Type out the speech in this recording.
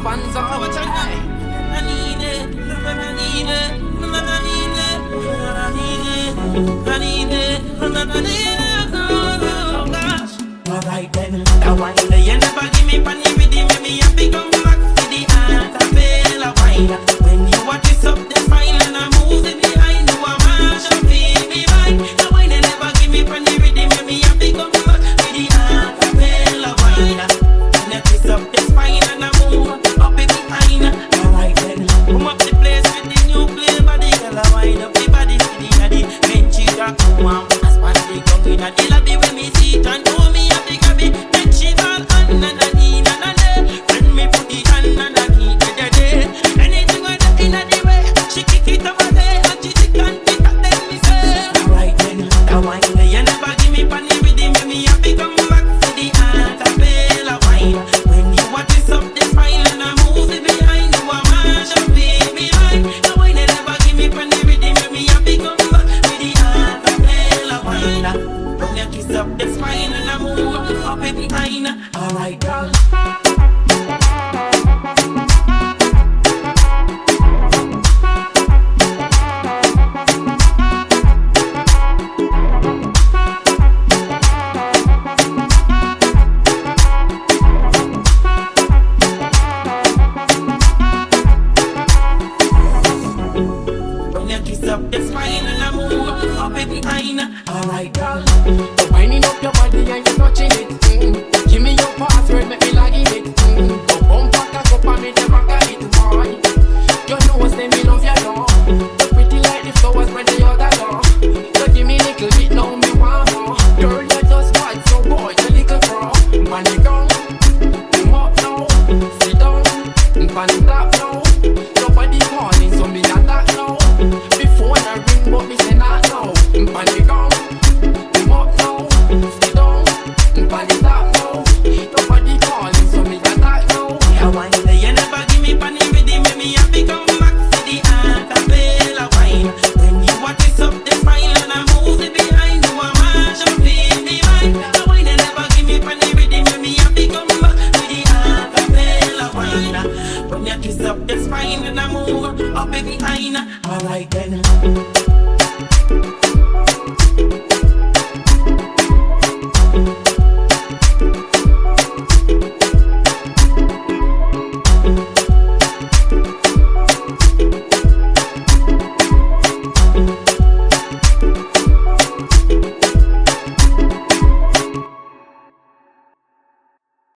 fans are what I need it, I need it, I need it, I need it, I need it, oh gosh. Alright then, that wine there you never give me panny with the me happy come back to the Acapella wine. When you watch this up the smile and I move it behind you a Mashup feel me right. That wine you never give me panny with the me happy come back to the Acapella wine. When you twist up the spine and I move up it behind. Alright then, boom up the place with the new play body. Girl I wind up the body to the body. When she got come on, as pan the gun in a the lobby when me see it and know me. Alright, girl. Up the spine and I move up it behind. Alright, girl. You're winding up your body and you're touching it. Give me your password, make me log in it. Go bump back up and me never got it. Boy, you know say me love you, love. You're pretty like the flowers when they other love. So give me little bit, now me want more. Girl, you're just bad, so boy, you little bro. Man, you go, come up now, sit down, pan top now. Nobody calling, so me attack now. Before I ring, but me say not now. Pan the ground, come up now, sit down, pan the top now. Nobody calling, so me attack now. Yeah, one day you never give me panny with the me happy come back to the Acapella wine. When you watch this up the smile and I move it behind you a Mashup feel me right. The wine you never give me panny with the me happy come back to the Acapella wine. When you twist up the spine and I move up it behind. Alright then.